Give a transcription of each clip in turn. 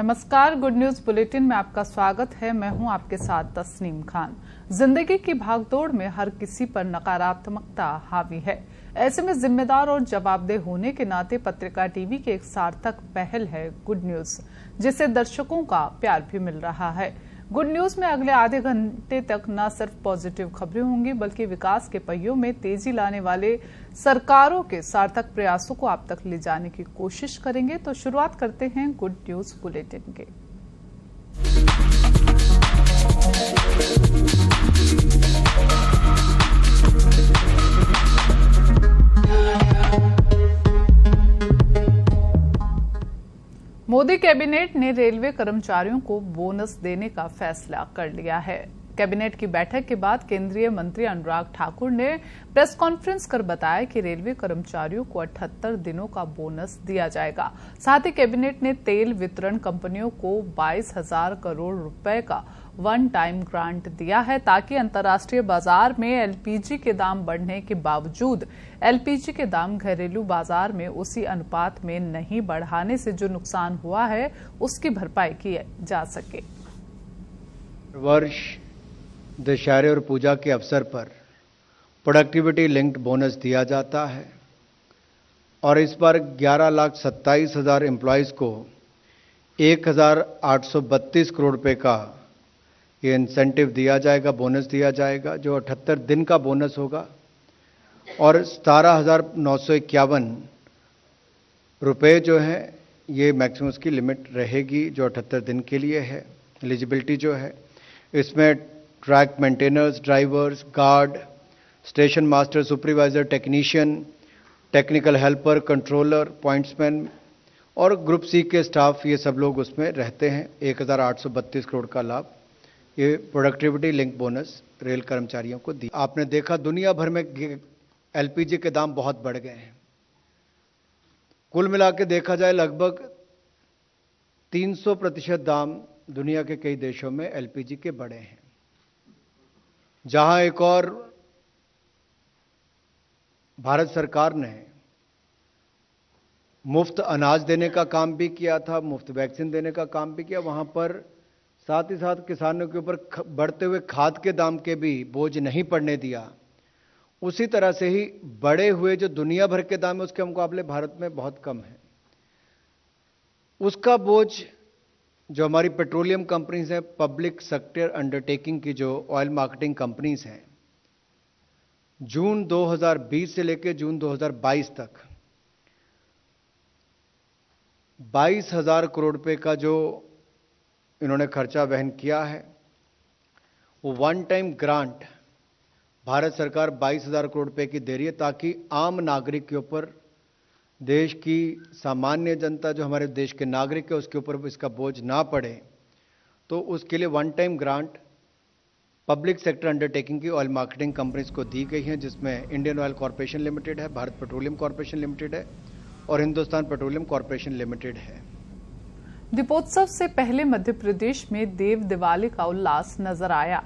नमस्कार, good news bulletin में आपका स्वागत है। मैं हूं आपके साथ तस्नीम खान। जिंदगी की भागदौड़ में हर किसी पर नकारात्मकता हावी है। ऐसे में जिम्मेदार और जवाबदेह होने के नाते पत्रिका टीवी की एक सार्थक पहल है गुड न्यूज, जिससे दर्शकों का प्यार भी मिल रहा है। गुड न्यूज में अगले आधे घंटे तक न सिर्फ पॉजिटिव खबरें होंगी, बल्कि विकास के पहियों में तेजी लाने वाले सरकारों के सार्थक प्रयासों को आप तक ले जाने की कोशिश करेंगे। तो शुरुआत करते हैं गुड न्यूज बुलेटिन के। मोदी कैबिनेट ने रेलवे कर्मचारियों को बोनस देने का फैसला कर लिया है। कैबिनेट की बैठक के बाद केंद्रीय मंत्री अनुराग ठाकुर ने प्रेस कॉन्फ्रेंस कर बताया कि रेलवे कर्मचारियों को 78 दिनों का बोनस दिया जाएगा। साथ ही कैबिनेट ने तेल वितरण कंपनियों को 22,000 करोड़ रुपए का वन टाइम ग्रांट दिया है, ताकि अंतर्राष्ट्रीय बाजार में एलपीजी के दाम बढ़ने के बावजूद एलपीजी के दाम घरेलू बाजार में उसी अनुपात में नहीं बढ़ाने से जो नुकसान हुआ है उसकी भरपाई की जा सके। वर्ष दशहरे और पूजा के अवसर पर प्रोडक्टिविटी लिंक्ड बोनस दिया जाता है और इस बार 11,27,000 एम्प्लॉयज़ को 1,832 करोड़ रुपए का ये इंसेंटिव दिया जाएगा, बोनस दिया जाएगा, जो 78 दिन का बोनस होगा और 17,951 रुपए जो है ये मैक्सिमम की लिमिट रहेगी, जो 78 दिन के लिए है। एलिजिबिलिटी जो है इसमें track maintainers, drivers, guard, station master, supervisor, technician, technical helper, controller, pointsman और ग्रुप सी के स्टाफ, ये सब लोग उसमें रहते हैं। 1,832 करोड़ का लाभ ये प्रोडक्टिविटी लिंक बोनस रेल कर्मचारियों को दी। आपने देखा दुनिया भर में एलपीजी के दाम बहुत बढ़ गए हैं। कुल मिला के देखा जाए लगभग 300% दाम दुनिया के कई देशों में एलपीजी के बढ़े हैं। जहां एक और भारत सरकार ने मुफ्त अनाज देने का काम भी किया था, मुफ्त वैक्सीन देने का काम भी किया, वहां पर साथ ही साथ किसानों के ऊपर बढ़ते हुए खाद के दाम के भी बोझ नहीं पड़ने दिया। उसी तरह से ही बढ़े हुए जो दुनिया भर के दाम है उसके मुकाबले भारत में बहुत कम है। उसका बोझ जो हमारी पेट्रोलियम कंपनीज हैं, पब्लिक सेक्टर अंडरटेकिंग की जो ऑयल मार्केटिंग कंपनीज हैं, जून 2020 से लेकर जून 2022 तक 22,000 करोड़ रुपए का जो इन्होंने खर्चा वहन किया है, वो वन टाइम ग्रांट भारत सरकार 22,000 करोड़ रुपए की दे रही है, ताकि आम नागरिक के ऊपर, देश की सामान्य जनता जो हमारे देश के नागरिक है उसके ऊपर इसका बोझ ना पड़े। तो उसके लिए one time grant public sector undertaking की ऑयल मार्केटिंग कंपनीज को दी गई है, जिसमें इंडियन ऑयल कॉरपोरेशन लिमिटेड है, भारत पेट्रोलियम कॉरपोरेशन लिमिटेड है और हिंदुस्तान पेट्रोलियम कॉरपोरेशन लिमिटेड है। दीपोत्सव से पहले मध्य प्रदेश में देव दिवाली का उल्लास नजर आया।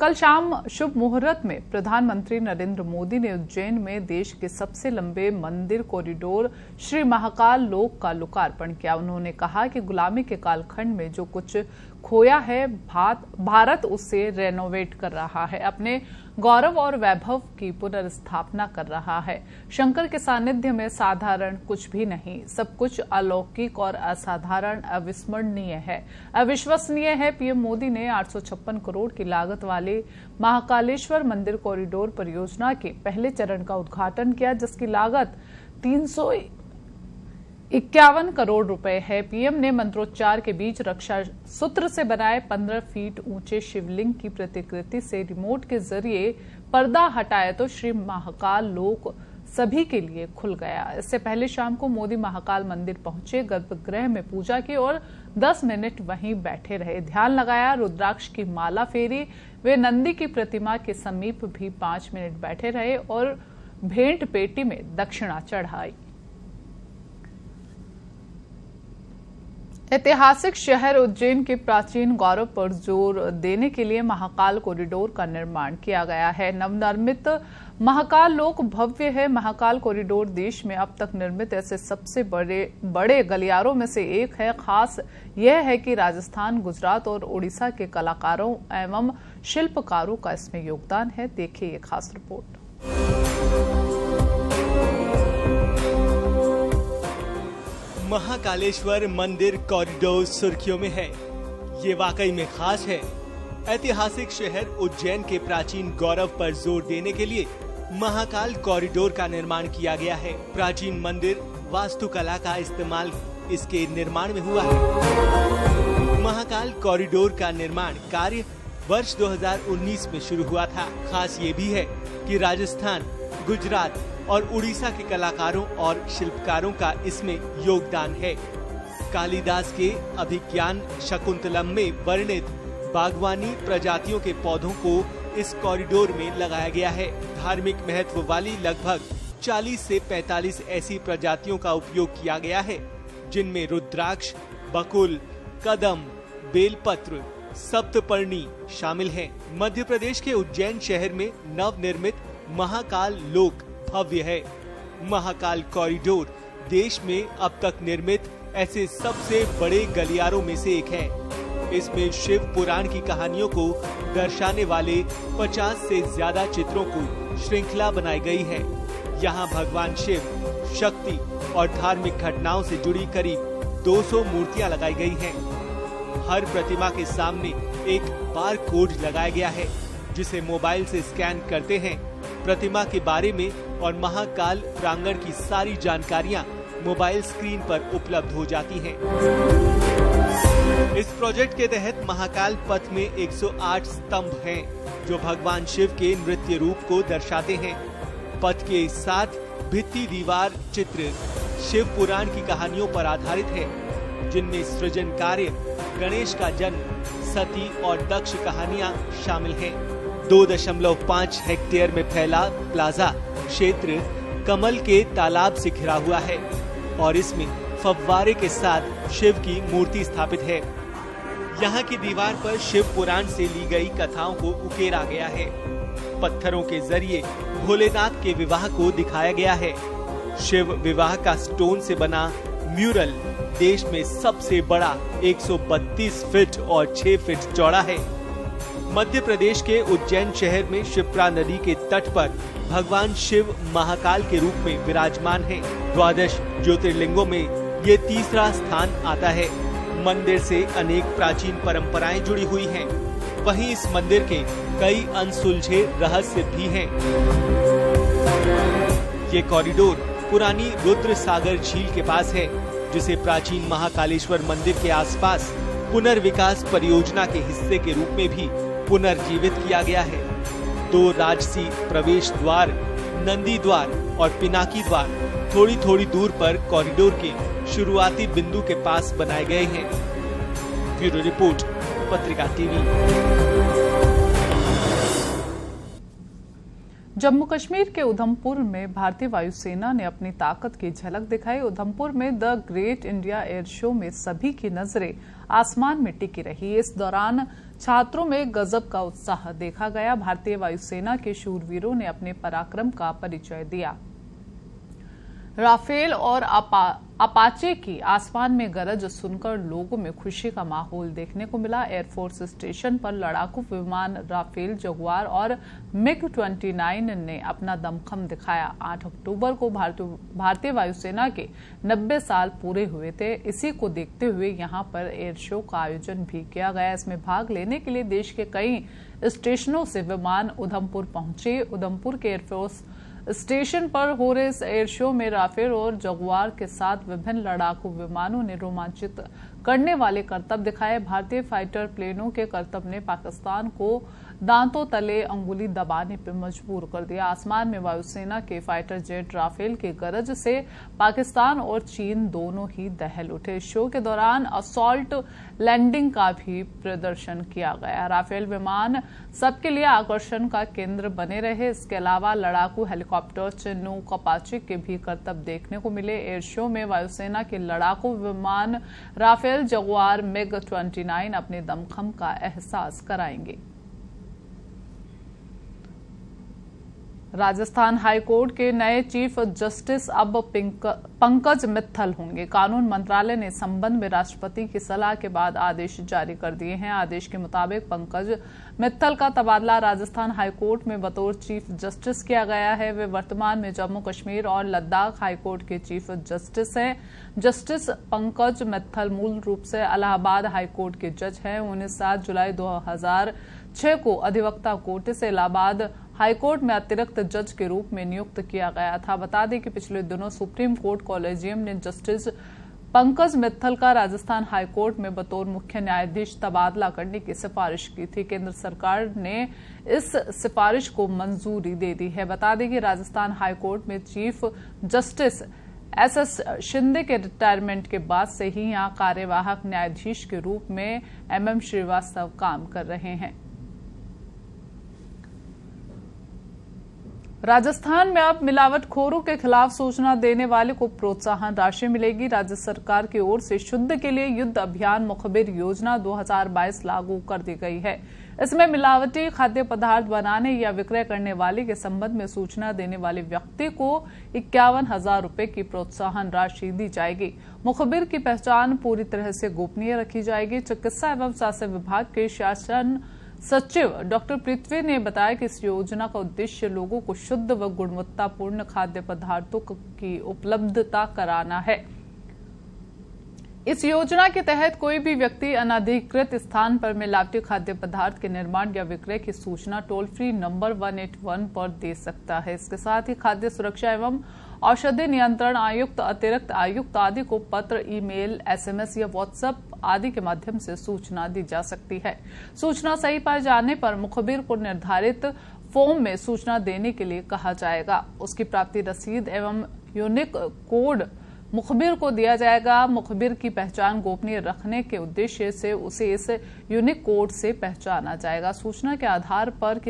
कल शाम शुभ मुहूर्त में प्रधानमंत्री नरेंद्र मोदी ने उज्जैन में देश के सबसे लंबे मंदिर कॉरिडोर श्री महाकाल लोक का लोकार्पण किया। उन्होंने कहा कि गुलामी के कालखंड में जो कुछ खोया है भारत उससे रेनोवेट कर रहा है, अपने गौरव और वैभव की पुनर्स्थापना कर रहा है। शंकर के सानिध्य में साधारण कुछ भी नहीं, सब कुछ अलौकिक और असाधारण, अविस्मरणीय है, अविश्वसनीय है। पीएम मोदी ने 856 करोड़ की लागत वाले महाकालेश्वर मंदिर कॉरिडोर परियोजना के पहले चरण का उद्घाटन किया, जिसकी लागत 351 करोड़ रुपए है। पीएम ने मंत्रोच्चार के बीच रक्षा सूत्र से बनाए 15 फीट ऊंचे शिवलिंग की प्रतिकृति से रिमोट के जरिए पर्दा हटाया तो श्री महाकाल लोक सभी के लिए खुल गया। इससे पहले शाम को मोदी महाकाल मंदिर पहुंचे, गर्भगृह में पूजा की और 10 मिनट वहीं बैठे रहे, ध्यान लगाया, रुद्राक्ष की माला फेरी। वे नंदी की प्रतिमा के समीप भी 5 मिनट बैठे रहे और भेंट पेटी में दक्षिणा चढ़ाई। ऐतिहासिक शहर उज्जैन के प्राचीन गौरव पर जोर देने के लिए महाकाल कॉरिडोर का निर्माण किया गया है। नवनिर्मित महाकाल लोक भव्य है। महाकाल कॉरिडोर देश में अब तक निर्मित ऐसे सबसे बड़े गलियारों में से एक है। खास यह है कि राजस्थान, गुजरात और ओडिशा के कलाकारों एवं शिल्पकारों का इसमें योगदान है। देखिए ये खास रिपोर्ट। महाकालेश्वर मंदिर कॉरिडोर सुर्खियों में है। ये वाकई में खास है। ऐतिहासिक शहर उज्जैन के प्राचीन गौरव पर जोर देने के लिए महाकाल कॉरिडोर का निर्माण किया गया है। प्राचीन मंदिर वास्तुकला का इस्तेमाल इसके निर्माण में हुआ है। महाकाल कॉरिडोर का निर्माण कार्य वर्ष 2019 में शुरू हुआ था। खास ये भी है कि राजस्थान, गुजरात और उड़ीसा के कलाकारों और शिल्पकारों का इसमें योगदान है। कालिदास के अभिज्ञान शकुंतलम में वर्णित बागवानी प्रजातियों के पौधों को इस कॉरिडोर में लगाया गया है। धार्मिक महत्व वाली लगभग 40 से 45 ऐसी प्रजातियों का उपयोग किया गया है, जिनमें रुद्राक्ष, बकुल, कदम, बेलपत्र, सप्तपर्णी शामिल हैं। मध्य प्रदेश के उज्जैन शहर में नवनिर्मित महाकाल लोक भव्य है। महाकाल कॉरिडोर देश में अब तक निर्मित ऐसे सबसे बड़े गलियारों में से एक है। इसमें शिव पुराण की कहानियों को दर्शाने वाले 50 से ज्यादा चित्रों को श्रृंखला बनाई गई है। यहाँ भगवान शिव, शक्ति और धार्मिक घटनाओं से जुड़ी करीब 200 मूर्तियाँ लगाई गई हैं। हर प्रतिमा के सामने एक बार कोड लगाया गया है, जिसे मोबाइल से स्कैन करते हैं प्रतिमा के बारे में और महाकाल प्रांगण की सारी जानकारियां मोबाइल स्क्रीन पर उपलब्ध हो जाती हैं। इस प्रोजेक्ट के तहत महाकाल पथ में 108 स्तंभ हैं, जो भगवान शिव के नृत्य रूप को दर्शाते हैं। पथ के साथ भित्ति दीवार चित्र शिव पुराण की कहानियों पर आधारित है, जिनमें सृजन कार्य, गणेश का जन्म, सती और दक्ष कहानियां शामिल हैं। 2.5 हेक्टेयर में फैला प्लाजा क्षेत्र कमल के तालाब से घिरा हुआ है और इसमें फव्वारे के साथ शिव की मूर्ति स्थापित है। यहाँ की दीवार पर शिव पुराण से ली गई कथाओं को उकेरा गया है। पत्थरों के जरिए भोलेनाथ के विवाह को दिखाया गया है। शिव विवाह का स्टोन से बना म्यूरल देश में सबसे बड़ा 132 फीट और 6 फीट चौड़ा है। मध्य प्रदेश के उज्जैन शहर में शिप्रा नदी के तट पर भगवान शिव महाकाल के रूप में विराजमान हैं। 12 ज्योतिर्लिंगों में ये तीसरा स्थान आता है। मंदिर से अनेक प्राचीन परंपराएं जुड़ी हुई हैं। वहीं इस मंदिर के कई अनसुलझे रहस्य भी हैं। ये कॉरिडोर पुरानी रुद्र सागर झील के पास है, जिसे प्राचीन महाकालेश्वर मंदिर के आसपास पुनर्विकास परियोजना के हिस्से के रूप में भी पुनर्जीवित किया गया है। 2 राजसी प्रवेश द्वार, नंदी द्वार और पिनाकी द्वार थोड़ी थोड़ी दूर पर कॉरिडोर के शुरुआती बिंदु के पास बनाए गए हैं। ब्यूरो रिपोर्ट, पत्रिका टीवी। जम्मू कश्मीर के उधमपुर में भारतीय वायुसेना ने अपनी ताकत की झलक दिखाई। उधमपुर में the great India air show में सभी की नजरें आसमान में टिकी रही। इस दौरान छात्रों में गजब का उत्साह देखा गया। भारतीय वायुसेना के शूरवीरों ने अपने पराक्रम का परिचय दिया। राफेल और अपाचे की आसमान में गरज सुनकर लोगों में खुशी का माहौल देखने को मिला। एयरफोर्स स्टेशन पर लड़ाकू विमान राफेल, जगुआर और MiG-29 ने अपना दमखम दिखाया। 8 अक्टूबर को भारतीय वायुसेना के 90 साल पूरे हुए थे। इसी को देखते हुए यहां पर एयर शो का आयोजन भी किया गया। इसमें भाग लेने के लिए देश के कई स्टेशनों से विमान उधमपुर पहुंचे। उधमपुर के एयरफोर्स स्टेशन पर हो रहे इस एयर शो में राफेल और जगुआर के साथ विभिन्न लड़ाकू विमानों ने रोमांचित करने वाले करतब दिखाए। भारतीय फाइटर प्लेनों के करतब ने पाकिस्तान को दांतों तले अंगुली दबाने पर मजबूर कर दिया। आसमान में वायुसेना के फाइटर जेट राफेल के गरज से पाकिस्तान और चीन दोनों ही दहल उठे। शो के दौरान असॉल्ट लैंडिंग का भी प्रदर्शन किया गया। राफेल विमान सबके लिए आकर्षण का केंद्र बने रहे। इसके अलावा लड़ाकू हेलीकॉप्टर, चिनूक, अपाचे के भी करतब देखने को मिले। एयर शो में वायुसेना के लड़ाकू विमान राफेल राफेल, जगुआर, MiG-29 अपने दमखम का एहसास कराएंगे। राजस्थान हाईकोर्ट के नए चीफ जस्टिस अब पंकज मित्तल होंगे। कानून मंत्रालय ने इस संबंध में राष्ट्रपति की सलाह के बाद आदेश जारी कर दिए हैं। आदेश के मुताबिक पंकज मित्तल का तबादला राजस्थान हाईकोर्ट में बतौर चीफ जस्टिस किया गया है। वे वर्तमान में जम्मू कश्मीर और लद्दाख हाईकोर्ट के चीफ जस्टिस हैं। जस्टिस पंकज मित्तल मूल रूप से इलाहाबाद हाईकोर्ट के जज हैं। उन्हें 7 जुलाई 2006 को अधिवक्ता कोटे से इलाहाबाद हाईकोर्ट में अतिरिक्त जज के रूप में नियुक्त किया गया था। बता दें कि पिछले दिनों सुप्रीम कोर्ट कॉलेजियम ने जस्टिस पंकज मित्तल का राजस्थान हाईकोर्ट में बतौर मुख्य न्यायाधीश तबादला करने की सिफारिश की थी। केंद्र सरकार ने इस सिफारिश को मंजूरी दे दी है। बता दें कि राजस्थान हाईकोर्ट में चीफ जस्टिस SS शिंदे के रिटायरमेंट के बाद से ही यहां कार्यवाहक न्यायाधीश के रूप में MM श्रीवास्तव काम कर रहे हैं। राजस्थान में अब मिलावटखोरों के खिलाफ सूचना देने वाले को प्रोत्साहन राशि मिलेगी। राज्य सरकार की ओर से शुद्ध के लिए युद्ध अभियान मुखबिर योजना 2022 लागू कर दी गई है। इसमें मिलावटी खाद्य पदार्थ बनाने या विक्रय करने वाले के संबंध में सूचना देने वाले व्यक्ति को 51,000 रुपए की प्रोत्साहन राशि दी जाएगी। मुखबिर की पहचान पूरी तरह से गोपनीय रखी जाएगी। चिकित्सा एवं स्वास्थ्य विभाग के शासन सचिव डॉक्टर पृथ्वी ने बताया कि इस योजना का उद्देश्य लोगों को शुद्ध व गुणवत्तापूर्ण खाद्य पदार्थों की उपलब्धता कराना है। इस योजना के तहत कोई भी व्यक्ति अनधिकृत स्थान पर मिलावटी खाद्य पदार्थ के निर्माण या विक्रय की सूचना टोल फ्री नंबर 181 पर दे सकता है। इसके साथ ही खाद्य सुरक्षा एवं औषधि नियंत्रण आयुक्त, अतिरिक्त आयुक्त आदि को पत्र, ईमेल, SMS या व्हाट्सएप आदि के माध्यम से सूचना दी जा सकती है। सूचना सही पाए जाने पर मुखबिर को निर्धारित फॉर्म में सूचना देने के लिए कहा जाएगा। उसकी प्राप्ति रसीद एवं यूनिक कोड मुखबिर को दिया जाएगा। मुखबिर की पहचान गोपनीय रखने के उद्देश्य से उसे इस यूनिक कोड से पहचाना जाएगा। सूचना के आधार पर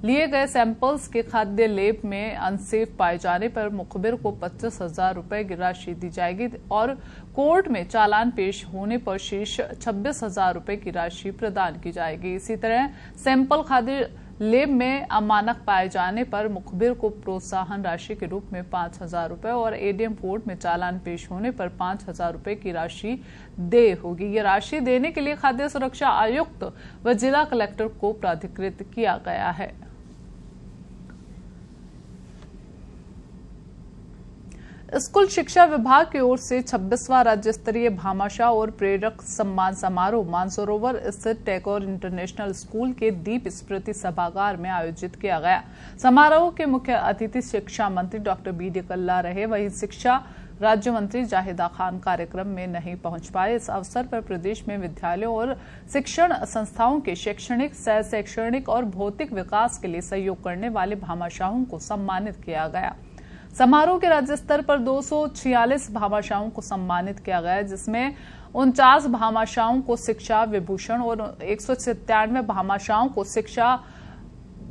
लिए गए सैंपल्स के खाद्य लेब में अनसेफ पाए जाने पर मुखबिर को 25,000 रुपए की राशि दी जाएगी और कोर्ट में चालान पेश होने पर शेष 26,000 रुपए की राशि प्रदान की जाएगी। इसी तरह सैंपल खाद्य लेब में अमानक पाए जाने पर मुखबिर को प्रोत्साहन राशि के रूप में 5,000 रुपए और ADM कोर्ट में चालान पेश होने पर 5,000 रुपए की राशि देय होगी। ये राशि देने के लिए खाद्य सुरक्षा आयुक्त व जिला कलेक्टर को प्राधिकृत किया गया है। स्कूल शिक्षा विभाग की ओर से 26वां राज्य स्तरीय भामाशाह और प्रेरक सम्मान समारोह मानसरोवर स्थित टैगोर इंटरनेशनल स्कूल के दीप स्मृति सभागार में आयोजित किया गया। समारोह के मुख्य अतिथि शिक्षा मंत्री डॉक्टर BD कल्ला रहे। वहीं शिक्षा राज्य मंत्री जाहिदा खान कार्यक्रम में नहीं पहुंच पाए। इस अवसर पर प्रदेश में विद्यालयों और शिक्षण संस्थाओं के शैक्षणिक, सह शैक्षणिक और भौतिक विकास के लिए सहयोग करने वाले भामाशाहों को सम्मानित किया गया। समारोह के राज्य स्तर पर 246 भामाशाहों को सम्मानित किया गया, जिसमें 49 भामाशाहों को शिक्षा विभूषण और 197 भामाशाहों को शिक्षा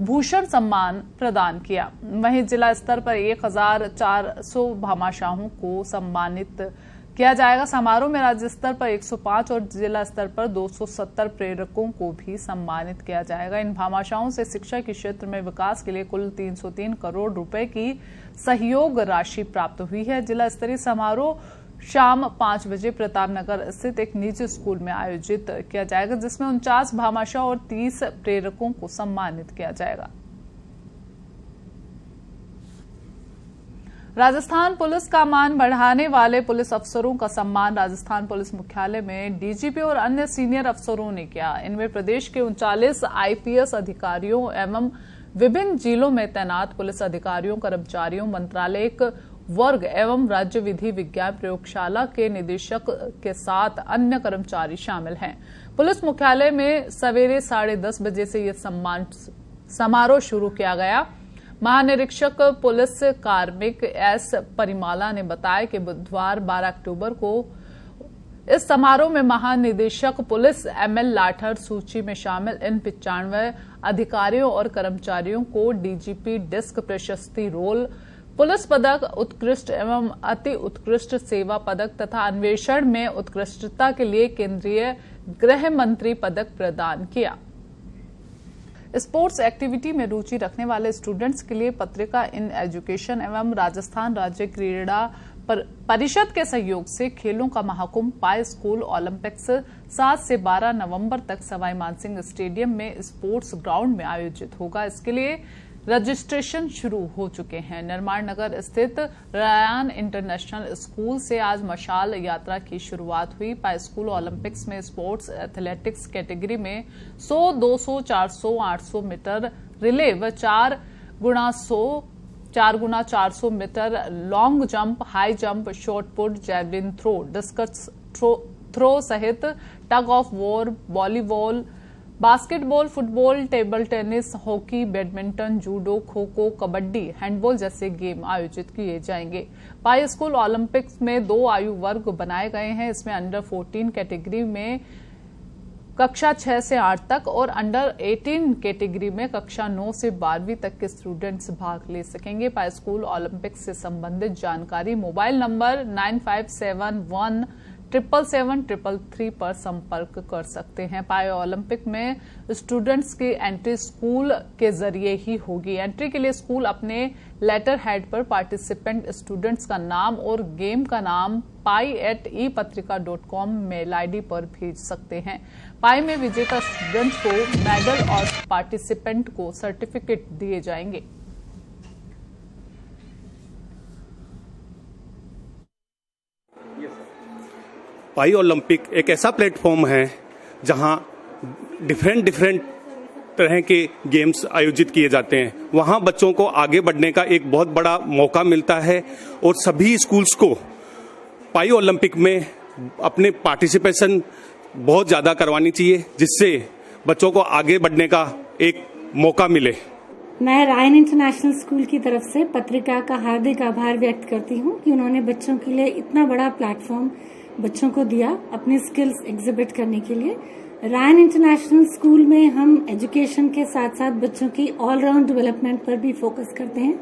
भूषण सम्मान प्रदान किया। वहीं जिला स्तर पर 1,400 भामाशाहों को सम्मानित किया जाएगा। समारोह में राज्य स्तर पर 105 और जिला स्तर पर 270 प्रेरकों को भी सम्मानित किया जाएगा। इन भामाशाहों से शिक्षा के क्षेत्र में विकास के लिए कुल 303 करोड़ रुपए की सहयोग राशि प्राप्त हुई है। जिला स्तरीय समारोह शाम 5 बजे प्रतापनगर स्थित एक निजी स्कूल में आयोजित किया जाएगा, जिसमें 49 भामाशाह और 30 प्रेरकों को सम्मानित किया जाएगा। राजस्थान पुलिस का मान बढ़ाने वाले पुलिस अफसरों का सम्मान राजस्थान पुलिस मुख्यालय में DGP और अन्य सीनियर अफसरों ने किया। इनमें प्रदेश के 39 IPS अधिकारियों एवं विभिन्न जिलों में तैनात पुलिस अधिकारियों, कर्मचारियों, मंत्रालयिक वर्ग एवं राज्य विधि विज्ञान प्रयोगशाला के निदेशक के साथ अन्य कर्मचारी शामिल हैं। पुलिस मुख्यालय में सवेरे 10:30 बजे से यह सम्मान समारोह शुरू किया गया। महानिरीक्षक पुलिस कार्मिक S परिमाला ने बताया कि बुधवार 12 अक्टूबर को इस समारोह में महानिदेशक पुलिस ML लाठर सूची में शामिल इन 95 अधिकारियों और कर्मचारियों को DGP डिस्क प्रशस्ति रोल, पुलिस पदक, उत्कृष्ट एवं अति उत्कृष्ट सेवा पदक तथा अन्वेषण में उत्कृष्टता के लिए केंद्रीय गृह मंत्री पदक प्रदान किया। स्पोर्ट्स एक्टिविटी में रुचि रखने वाले स्टूडेंट्स के लिए पत्रिका इन एजुकेशन एवं राजस्थान राज्य क्रीड़ा परिषद के सहयोग से खेलों का महाकुंभ पाई स्कूल ओलंपिक्स 7 से 12 नवंबर तक सवाई मानसिंह स्टेडियम में स्पोर्ट्स ग्राउंड में आयोजित होगा। इसके लिए रजिस्ट्रेशन शुरू हो चुके हैं। निर्माण नगर स्थित रायन इंटरनेशनल स्कूल से आज मशाल यात्रा की शुरुआत हुई। पाई स्कूल ओलंपिक्स में स्पोर्ट्स एथलेटिक्स कैटेगरी में 100, 200, 400, 800 मीटर रिले व 4x400 metre long jump, high jump, shot put, javelin throw, discus throw सहित tug of war, volleyball, basketball, football, table tennis, hockey, badminton, judo, kho kho, kabaddi, handball जैसे game आयोजित किए जाएंगे। पाई school olympics में 2 आयु वर्ग बनाए गए हैं। इसमें अंडर 14 कैटेगरी में कक्षा 6 से 8 तक और अंडर 18 कैटेगरी में कक्षा 9 से 12वीं तक के स्टूडेंट्स भाग ले सकेंगे। पाई स्कूल ओलंपिक्स से संबंधित जानकारी मोबाइल नंबर 9571 77733 पर संपर्क कर सकते हैं। पाई ओलंपिक में स्टूडेंट्स की एंट्री स्कूल के जरिए ही होगी। एंट्री के लिए स्कूल अपने लेटर हेड पर पार्टिसिपेंट स्टूडेंट्स का नाम और गेम का नाम pai@epatrika.com मेल आईडी पर भेज सकते हैं। पाई में विजेता स्टूडेंट्स को मेडल और पार्टिसिपेंट को सर्टिफिकेट दिए जाएंगे। पाई ओलंपिक एक ऐसा प्लेटफॉर्म है जहां डिफरेंट तरह के गेम्स आयोजित किए जाते हैं। वहां बच्चों को आगे बढ़ने का एक बहुत बड़ा मौका मिलता है और सभी स्कूल्स को पाई ओलंपिक में अपने पार्टिसिपेशन बहुत ज़्यादा करवानी चाहिए, जिससे बच्चों को आगे बढ़ने का एक मौका मिले। मैं रायन इंटरनेशनल स्कूल की तरफ से पत्रिका का हार्दिक आभार व्यक्त करती हूं कि उन्होंने बच्चों के लिए इतना बड़ा प्लेटफॉर्म बच्चों को दिया अपने स्किल्स एग्जिबिट करने के लिए। रायन इंटरनेशनल स्कूल में हम एजुकेशन के साथ साथ बच्चों की ऑलराउंड डेवलपमेंट पर भी फोकस करते हैं।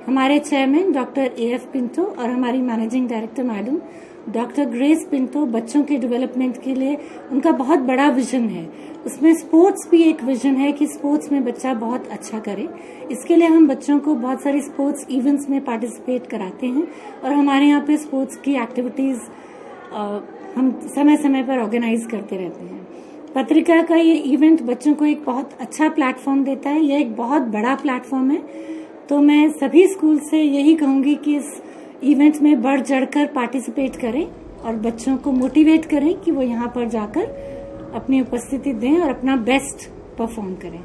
हमारे चेयरमैन डॉक्टर AF पिंटो और हमारी managing director madam doctor grace Pinto बच्चों के डेवलपमेंट के लिए उनका बहुत बड़ा विजन है। उसमें स्पोर्ट्स भी एक विजन है कि स्पोर्ट्स में बच्चा बहुत अच्छा करे। इसके लिए हम बच्चों को बहुत सारी स्पोर्ट्स इवेंट्स में पार्टिसिपेट कराते हैं और हमारे यहाँ पे स्पोर्ट्स की एक्टिविटीज हम समय समय पर ऑर्गेनाइज करते रहते हैं। पत्रिका का ये इवेंट बच्चों को एक बहुत अच्छा प्लेटफॉर्म देता है। यह एक बहुत बड़ा प्लेटफॉर्म है, तो मैं सभी स्कूल से यही कहूंगी कि इस इवेंट में बढ़ चढ़कर पार्टिसिपेट करें और बच्चों को मोटिवेट करें कि वो यहाँ पर जाकर अपनी उपस्थिति दें और अपना बेस्ट परफॉर्म करें।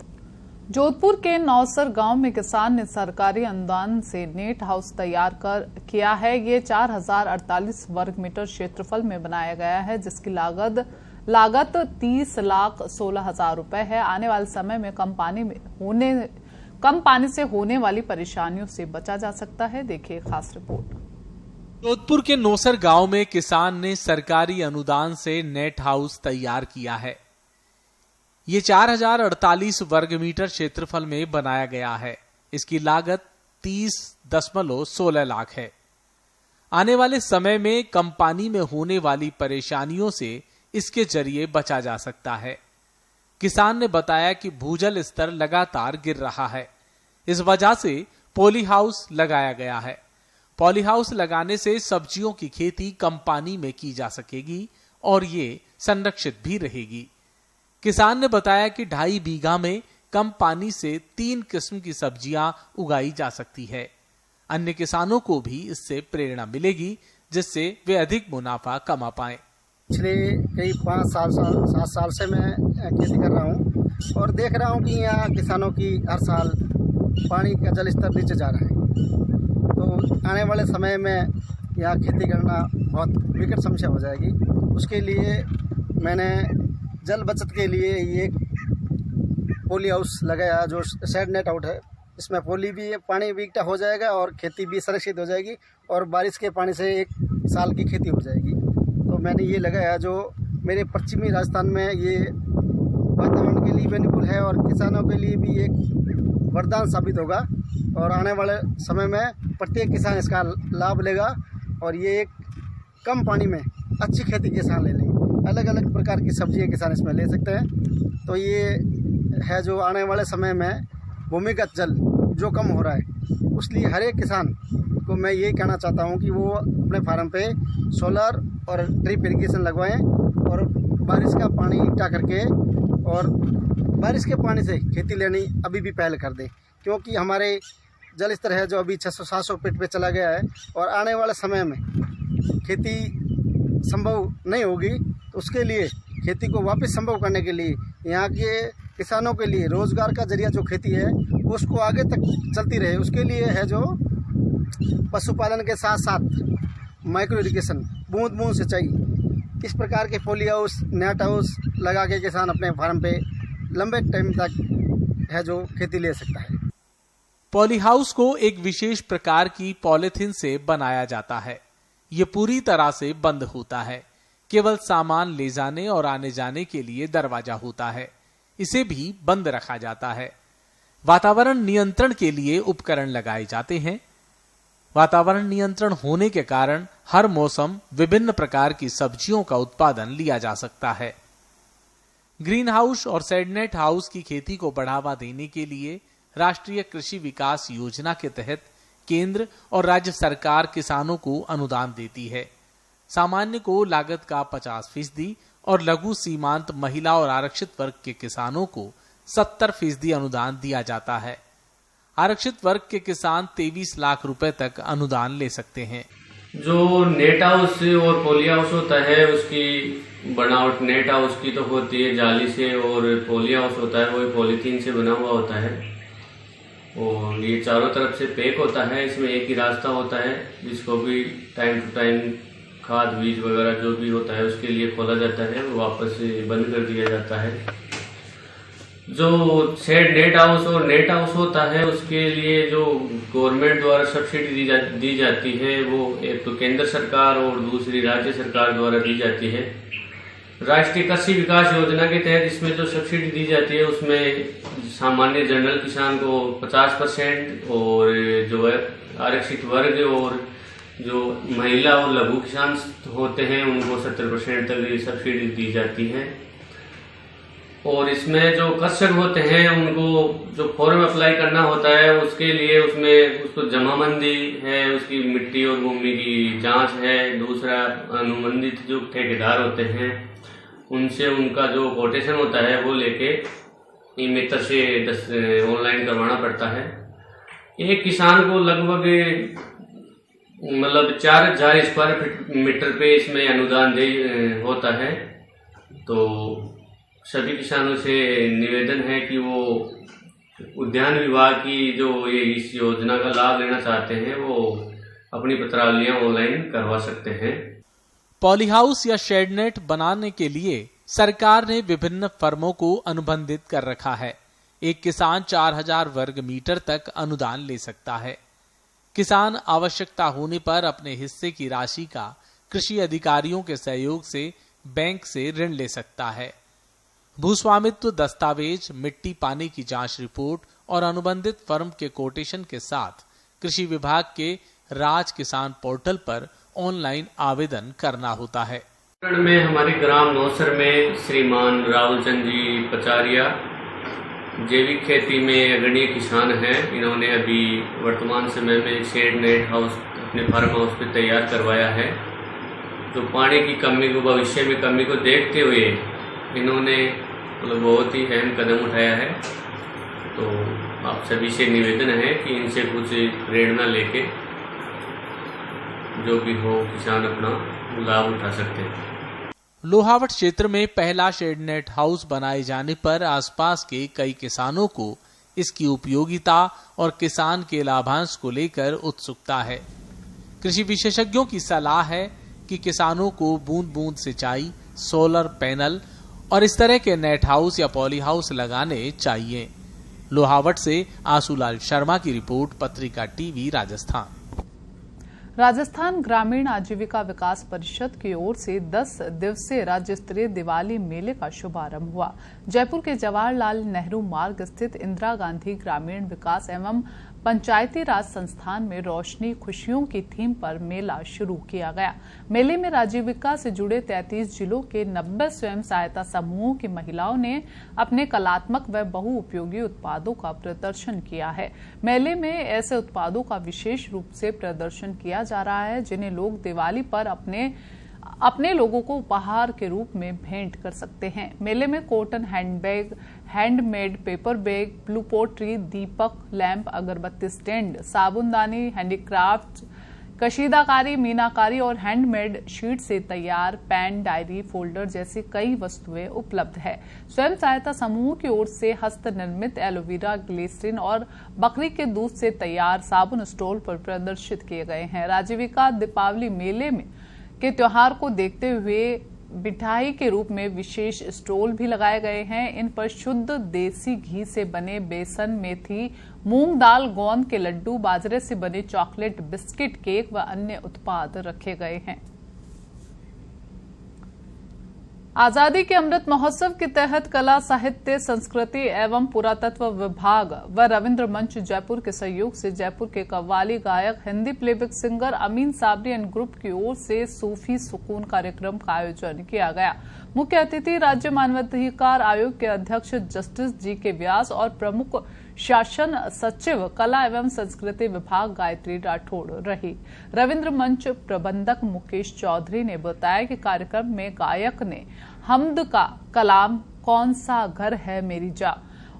जोधपुर के नौसर गांव में किसान ने सरकारी अनुदान से नेट हाउस तैयार किया है। ये 4048 वर्ग मीटर क्षेत्रफल में बनाया गया है, जिसकी लागत 30,16,000 रुपए है। आने वाले समय में कम पानी से होने वाली परेशानियों से बचा जा सकता है। देखिए खास रिपोर्ट। जोधपुर के नौसर गांव में किसान ने सरकारी अनुदान से नेट हाउस तैयार किया है। ये 4048 वर्ग मीटर क्षेत्रफल में बनाया गया है। इसकी लागत 30.16 लाख है। आने वाले समय में कम पानी में होने वाली परेशानियों से इसके जरिए बचा जा सकता है। किसान ने बताया कि भूजल स्तर लगातार गिर रहा है, इस वजह से पॉली हाउस लगाया गया है। पॉली हाउस लगाने से सब्जियों की खेती कम पानी में की जा सकेगी और ये संरक्षित भी रहेगी। किसान ने बताया कि 2.5 बीघा में कम पानी से 3 किस्म की सब्जियां उगाई जा सकती है। अन्य किसानों को भी इससे प्रेरणा मिलेगी, जिससे वे अधिक मुनाफा कमा पाएं। पिछले कई 5-7 साल से मैं खेती कर रहा हूँ और देख रहा हूँ कि यहाँ किसानों की हर साल पानी का जल स्तर नीचे जा रहा है। तो आने वाले समय में यहाँ खेती करना बहुत विकट समस्या हो जाएगी। उसके लिए मैंने जल बचत के लिए ये पॉली हाउस लगाया, जो शेड नेट आउट है। इसमें पॉली भी पानी भी इकट्ठा हो जाएगा और खेती भी सुरक्षित हो जाएगी और बारिश के पानी से 1 साल की खेती हो जाएगी। तो मैंने ये लगाया, जो मेरे पश्चिमी राजस्थान में ये वातावरण के लिए भी अनुकूल है और किसानों के लिए भी एक वरदान साबित होगा और आने वाले समय में प्रत्येक किसान इसका लाभ लेगा और ये एक कम पानी में अच्छी खेती किसान ले लेंगे। अलग अलग प्रकार की सब्जियां किसान इसमें ले सकते हैं। तो ये है जो आने वाले समय में भूमिगत जल जो कम हो रहा है, उसलिए हर एक किसान को मैं ये कहना चाहता हूँ कि वो अपने फार्म पे सोलर और ड्रिप इरिगेशन लगवाएं और बारिश का पानी इकट्ठा करके और बारिश के पानी से खेती लेनी अभी भी पहल कर दें, क्योंकि हमारे जल स्तर है जो अभी 600-700 फीट पे चला गया है और आने वाले समय में खेती संभव नहीं होगी। तो उसके लिए खेती को वापस संभव करने के लिए यहाँ के किसानों के लिए रोजगार का जरिया जो खेती है उसको आगे तक चलती रहे, उसके लिए है जो पशुपालन के साथ साथ माइक्रो इरिगेशन, बूंद बूंद सिंचाई, इस प्रकार के पॉली हाउस, नेट हाउस लगा के किसान अपने फार्म पे लंबे टाइम तक है जो खेती ले सकता है। पॉली हाउस को एक विशेष प्रकार की पॉलीथीन से बनाया जाता है। ये पूरी तरह से बंद होता है, केवल सामान ले जाने और आने जाने के लिए दरवाजा होता है। इसे भी बंद रखा जाता है। वातावरण नियंत्रण के लिए उपकरण लगाए जाते हैं। वातावरण नियंत्रण होने के कारण हर मौसम विभिन्न प्रकार की सब्जियों का उत्पादन लिया जा सकता है। ग्रीन हाउस और शेडनेट हाउस की खेती को बढ़ावा देने के लिए राष्ट्रीय कृषि विकास योजना के तहत केंद्र और राज्य सरकार किसानों को अनुदान देती है। सामान्य को लागत का 50% और लघु सीमांत महिला और आरक्षित वर्ग के किसानों को 70% अनुदान दिया जाता है। आरक्षित वर्ग के किसान 23 लाख रुपए तक अनुदान ले सकते हैं। जो नेट हाउस और पॉली हाउस होता है उसकी बनावट नेट हाउस की तो होती है जाली से, और पॉली हाउस होता है वो पॉलीथीन से बना हुआ होता है और ये चारों तरफ से पैक होता है। इसमें एक ही रास्ता होता है जिसको भी टाइम टू टाइम खाद बीज वगैरह जो भी होता है उसके लिए खोला जाता है, वो वापस बंद कर दिया जाता है। जो शेड नेट हाउस और नेट हाउस होता है उसके लिए जो गवर्नमेंट द्वारा सब्सिडी दी जाती है वो एक तो केंद्र सरकार और दूसरी राज्य सरकार द्वारा दी जाती है। राष्ट्रीय कृषि विकास योजना के तहत इसमें जो सब्सिडी दी जाती है उसमें सामान्य जनरल किसान को 50% और जो है आरक्षित वर्ग और जो महिला और लघु किसान होते हैं उनको 70% तक सब्सिडी दी जाती है। और इसमें जो कृषक होते हैं उनको जो फॉर्म अप्लाई करना होता है उसके लिए उसमें उसको जमाबंदी है, उसकी मिट्टी और भूमि की जांच है। दूसरा अनुबंधित जो ठेकेदार होते हैं उनसे उनका जो कोटेशन होता है वो लेके ई-मित्र से ऑनलाइन करवाना पड़ता है। एक किसान को लगभग 4000 स्क्वायर मीटर पे इसमें अनुदान होता है। तो सभी किसानों से निवेदन है कि वो उद्यान विभाग की जो ये इस योजना का लाभ लेना चाहते हैं वो अपनी पत्रावलियां ऑनलाइन करवा सकते हैं। पॉली हाउस या शेडनेट बनाने के लिए सरकार ने विभिन्न फर्मों को अनुबंधित कर रखा है। एक किसान 4000 वर्ग मीटर तक अनुदान ले सकता है। किसान आवश्यकता होने पर अपने हिस्से की राशि का कृषि अधिकारियों के सहयोग से बैंक से ऋण ले सकता है। भूस्वामित्व दस्तावेज, मिट्टी पानी की जांच रिपोर्ट और अनुबंधित फर्म के कोटेशन के साथ कृषि विभाग के राज किसान पोर्टल पर ऑनलाइन आवेदन करना होता है। में हमारे ग्राम नौसर में श्रीमान राहुल चंद जी पचारिया जैविक खेती में अग्रणी किसान हैं। इन्होंने अभी वर्तमान समय में एक शेड नेट हाउस अपने फार्म हाउस पे तैयार करवाया है। तो पानी की कमी को, भविष्य में कमी को देखते हुए इन्होंने बहुत ही अहम कदम उठाया है। तो आप सभी से निवेदन है कि इनसे कुछ प्रेरणा लेके जो भी हो किसान अपना लाभ उठा सकते हैं। लोहावट क्षेत्र में पहला शेडनेट हाउस बनाए जाने पर आसपास के कई किसानों को इसकी उपयोगिता और किसान के लाभांश को लेकर उत्सुकता है। कृषि विशेषज्ञों की सलाह है कि किसानों को बूंद बूंद सिंचाई, सोलर पैनल और इस तरह के नेट हाउस या पॉली हाउस लगाने चाहिए। लोहावट से आसूलाल शर्मा की रिपोर्ट, पत्रिका टीवी, राजस्थान। राजस्थान ग्रामीण आजीविका विकास परिषद की ओर से 10 दिवसीय राज्य स्तरीय दिवाली मेले का शुभारंभ हुआ। जयपुर के जवाहरलाल नेहरू मार्ग स्थित इंदिरा गांधी ग्रामीण विकास एवं पंचायती राज संस्थान में रोशनी खुशियों की थीम पर मेला शुरू किया गया। मेले में आजीविका से जुड़े 33 जिलों के 90 स्वयं सहायता समूहों की महिलाओं ने अपने कलात्मक व बहुउपयोगी उत्पादों का प्रदर्शन किया है। मेले में ऐसे उत्पादों का विशेष रूप से प्रदर्शन किया जा रहा है जिन्हें लोग दिवाली पर अपने लोगों को उपहार के रूप में भेंट कर सकते हैं। मेले में cotton handbag, handmade paper bag, blue pottery, दीपक, लैंप, अगरबत्ती स्टैंड, साबुनदानी, हैंडीक्राफ्ट, कशीदाकारी, मीनाकारी और हैंडमेड शीट से तैयार पेन, डायरी, फोल्डर जैसी कई वस्तुएं उपलब्ध है। स्वयं सहायता समूह की ओर से हस्त निर्मित एलोवेरा, ग्लिसरीन और बकरी के दूध से तैयार साबुन स्टॉल पर प्रदर्शित किए गए हैं। आजीविका दीपावली मेले में के त्योहार को देखते हुए मिठाई के रूप में विशेष स्टॉल भी लगाए गए हैं। इन पर शुद्ध देसी घी से बने बेसन, मेथी, मूंग दाल, गोंद के लड्डू, बाजरे से बने चॉकलेट, बिस्किट, केक व अन्य उत्पाद रखे गए हैं। आजादी के अमृत महोत्सव के तहत कला, साहित्य, संस्कृति एवं पुरातत्व विभाग व रविंद्र मंच जयपुर के सहयोग से जयपुर के कव्वाली गायक, Hindi playback singer Amin Sabri and group की ओर से सूफी सुकून कार्यक्रम का आयोजन किया गया। मुख्य अतिथि राज्य मानवाधिकार आयोग के अध्यक्ष जस्टिस जी.के. व्यास और प्रमुख शासन सचिव कला एवं संस्कृति विभाग गायत्री राठौड़ रही। रविंद्र मंच प्रबंधक मुकेश चौधरी ने बताया कि कार्यक्रम में गायक ने हमद का कलाम कौन सा घर है मेरी जा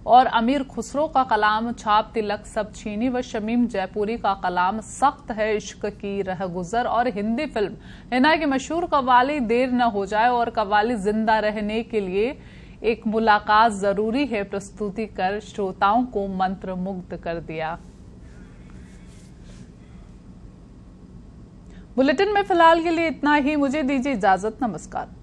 और अमीर खुसरो का कलाम छाप तिलक सब छीनी व शमीम जयपुरी का कलाम सख्त है इश्क की रह गुजर और हिंदी फिल्म हिना की मशहूर कव्वाली देर न हो जाए और कव्वाली जिंदा रहने के लिए एक मुलाकात जरूरी है प्रस्तुति कर श्रोताओं को मंत्र मुग्ध कर दिया। बुलेटिन में फिलहाल के लिए इतना ही। मुझे दीजिए इजाजत। नमस्कार।